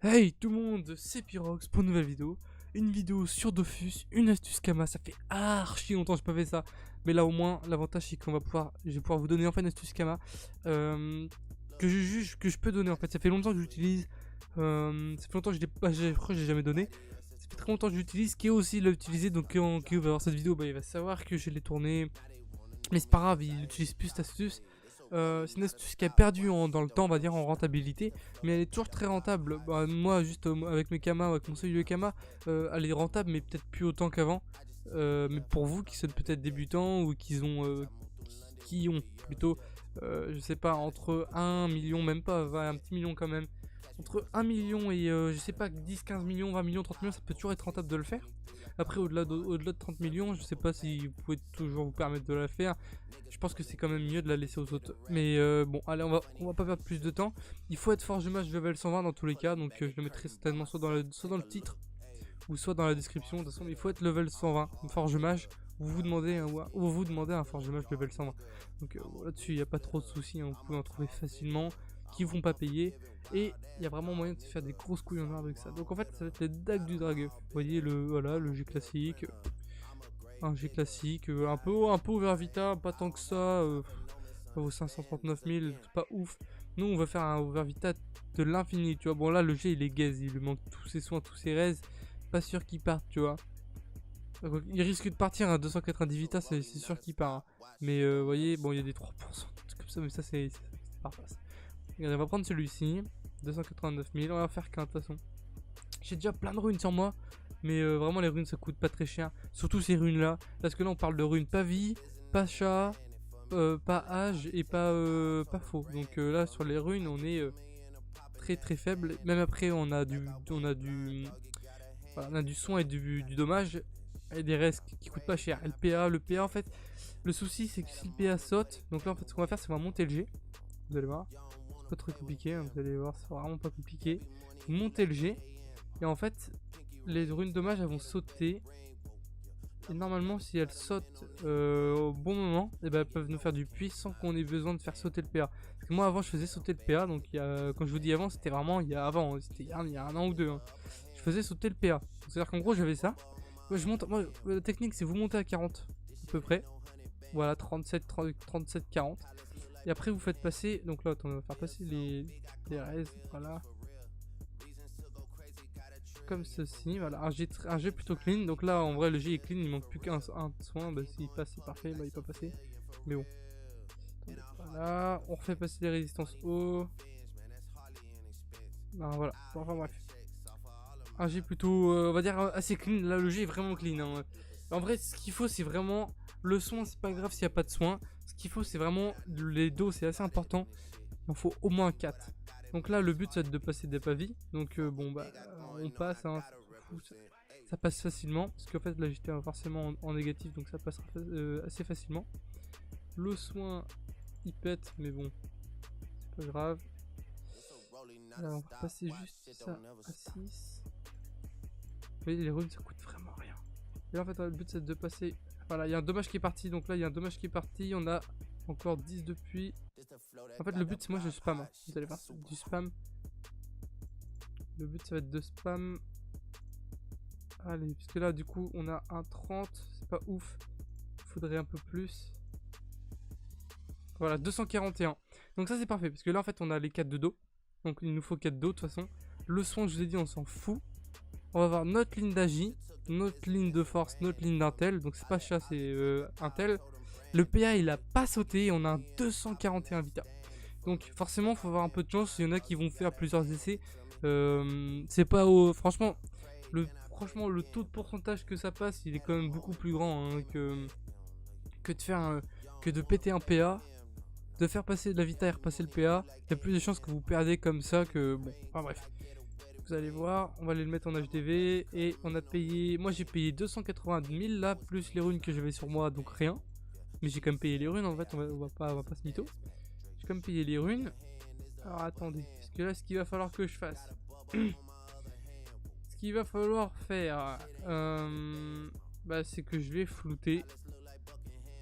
Hey tout le monde, c'est Pyrox pour une nouvelle vidéo. Une vidéo sur Dofus, une astuce Kama. Ça fait archi longtemps que j'ai pas fait ça. Mais là au moins, l'avantage c'est je vais pouvoir vous donner enfin une astuce Kama que je juge que je peux donner en fait. Ça fait longtemps que j'utilise. Ça fait longtemps que je crois que j'ai jamais donné. Ça fait très longtemps que j'utilise. Qui aussi l'a utilisé. Donc qui va voir cette vidéo, bah, il va savoir que je l'ai tourné. Mais c'est pas grave, il utilise plus cette astuce. C'est une astuce qui a perdu dans le temps, on va dire, en rentabilité, mais elle est toujours très rentable. Bah, moi, juste avec mes kamas, avec mon seuil de kama, elle est rentable, mais peut-être plus autant qu'avant. Mais pour vous qui êtes peut-être débutants ou qui ont plutôt, je sais pas, entre 1 million, même pas, un petit million quand même, entre 1 million et je sais pas, 10, 15 millions, 20 millions, 30 millions, ça peut toujours être rentable de le faire. Après, au-delà de 30 millions, je sais pas si vous pouvez toujours vous permettre de la faire. Je pense que c'est quand même mieux de la laisser aux autres. Mais bon, allez, on va pas perdre plus de temps. Il faut être forge match level 120 dans tous les cas. Donc je le mettrai certainement soit dans le titre ou soit dans la description. De toute façon, il faut être level 120. Forge mage, vous demandez un forge mage level 120. Donc là-dessus, il n'y a pas trop de soucis. Hein, vous pouvez en trouver facilement qui vont pas payer. Et il y a vraiment moyen de faire des grosses couilles en or avec ça. Donc en fait, ça va être les dagues du dragueur. Vous voyez, le G classique. Un G classique, un peu Overvita, pas tant que ça. Ça vaut 539 000, c'est pas ouf. Nous, on va faire un Overvita de l'infini, tu vois. Bon, là, le G, il est gaze, il lui manque tous ses soins, tous ses raises. Pas sûr qu'il parte, tu vois. Il risque de partir à 290 Vita, c'est sûr qu'il part. Hein. Mais vous voyez, bon, il y a des 3%, comme ça, mais ça, c'est pas face. Regardez, on va prendre celui-ci, 289 000, on va faire qu'un, de toute façon. J'ai déjà plein de runes sur moi. Mais vraiment les runes ça coûte pas très cher. Surtout ces runes là. Parce que là on parle de runes pas vie, pas chat, pas âge et pas faux. Donc là sur les runes on est très très faible. Même après on a du soin et du dommage. Et des restes qui coûtent pas cher. Le PA en fait. Le souci c'est que si le PA saute. Donc là en fait ce qu'on va faire c'est qu'on va monter le G. Vous allez voir. C'est pas très compliqué. Hein, vous allez voir c'est vraiment pas compliqué. Monter le G. Et en fait les runes dommages elles vont sauter. Et normalement si elles sautent au bon moment, et ben, elles peuvent nous faire du puits sans qu'on ait besoin de faire sauter le PA. Parce que moi avant je faisais sauter le PA, donc quand je vous dis avant c'était vraiment il y a avant, c'était il y a un an ou deux. Hein. Je faisais sauter le PA. C'est à dire qu'en gros j'avais ça. Moi, la technique c'est vous montez à 40 à peu près. Voilà 37, 40. Et après vous faites passer, donc là on va faire passer les raises, voilà. Comme ceci, voilà, un G plutôt clean. Donc là, en vrai, le G est clean, il manque plus qu'un soin. Bah, s'il passe, c'est parfait. Bah, il peut passer. Mais bon. Voilà, on refait passer les résistances haut. Ben, voilà, enfin bref. Un G plutôt, on va dire, assez clean. Là, le G est vraiment clean. Hein. En vrai, ce qu'il faut, c'est vraiment le soin. C'est pas grave s'il n'y a pas de soin. Ce qu'il faut, c'est vraiment les dos, c'est assez important. Il en faut au moins 4. Donc là, le but, c'est de passer des pavis. Donc bon, bah, on passe. Hein, ça passe facilement. Parce qu'en fait, là, j'étais forcément en négatif. Donc ça passera assez facilement. Le soin, il pète. Mais bon, c'est pas grave. Alors, on va passer juste ça à 6. Vous voyez, les runes, ça coûte vraiment rien. Et là, en fait, le but, c'est de passer. Voilà, il y a un dommage qui est parti. Donc là, il y a un dommage qui est parti. On a encore 10 depuis. En fait, le but, c'est moi, je spam. Hein. Vous allez voir, du spam. Le but, ça va être de spam. Allez, puisque là, du coup, on a un 30. C'est pas ouf. Il faudrait un peu plus. Voilà, 241. Donc ça, c'est parfait. Parce que là, en fait, on a les 4 de dos. Donc, il nous faut 4 dos, de toute façon. Le soin, je vous ai dit, on s'en fout. On va avoir notre ligne d'agi, notre ligne de force, notre ligne d'intel. Donc, c'est pas chat, c'est intel. Le PA, il a pas sauté. On a un 241 vita. Donc, forcément, il faut avoir un peu de chance. Il y en a qui vont faire plusieurs essais. C'est pas au. Franchement, le taux de pourcentage que ça passe, il est quand même beaucoup plus grand hein, que de faire que de péter un PA, de faire passer de la Vita et repasser le PA. Il y a plus de chances que vous perdez comme ça que bon. Enfin bref, vous allez voir. On va aller le mettre en HDV et on a payé. Moi j'ai payé 280 000 là plus les runes que j'avais sur moi donc rien. Mais j'ai quand même payé les runes en fait. On va pas se mytho. J'ai quand même payé les runes. Alors attendez, parce que là ce qu'il va falloir que je fasse. Ce qu'il va falloir faire, bah, c'est que je vais flouter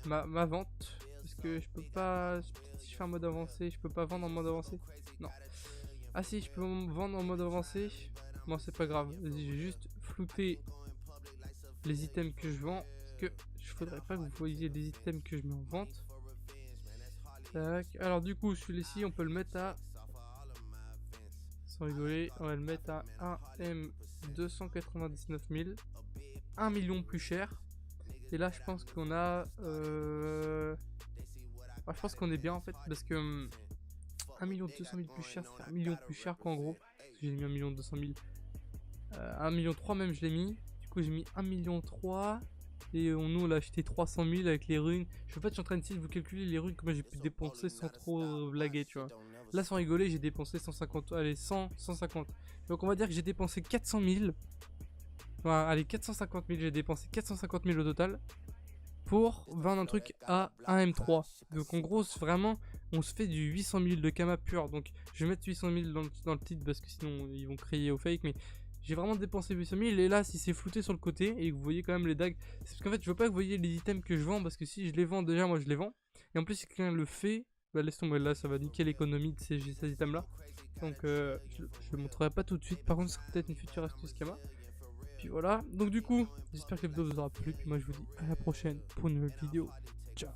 ma vente. Parce que je peux pas. Si je fais un mode avancé, je peux pas vendre en mode avancé. Non. Ah si, je peux me vendre en mode avancé. Bon, c'est pas grave. Vas-y, j'ai juste flouté les items que je vends. Parce que je faudrait pas que vous voyez les items que je mets en vente. Tac. Alors du coup, celui-ci, on peut le mettre à... Sans rigoler, on va le mettre à 1M299 000. 1 million plus cher. Et là, je pense qu'on a... je pense qu'on est bien en fait. Parce que 1 200 000 plus cher, c'est 1 million plus cher qu'en gros. Parce que j'ai mis 1 200 000. 1 million 3 même, je l'ai mis. Du coup, j'ai mis 1 million 3. Et nous, on l'a acheté 300 000 avec les runes. En fait, je suis en train d'essayer de vous calculer les runes que moi j'ai pu dépenser sans trop blaguer, tu vois. Là, sans rigoler, j'ai dépensé 150. Allez, 100, 150. Donc, on va dire que j'ai dépensé 400 000. Enfin, allez, 450 000. J'ai dépensé 450 000 au total. Pour vendre un truc à 1 M3. Donc, en gros, vraiment, on se fait du 800 000 de Kama pur. Donc, je vais mettre 800 000 dans le titre parce que sinon, ils vont crier au fake. Mais j'ai vraiment dépensé 800 000 et là si c'est flouté sur le côté et que vous voyez quand même les dagues, c'est parce qu'en fait je veux pas que vous voyez les items que je vends parce que si je les vends déjà moi je les vends et en plus si quelqu'un le fait, bah laisse tomber là ça va niquer l'économie de ces items là. Donc je le montrerai pas tout de suite, par contre ce sera peut-être une future astuce Kama. Puis voilà, donc du coup j'espère que la vidéo vous aura plu, puis moi je vous dis à la prochaine pour une nouvelle vidéo. Ciao.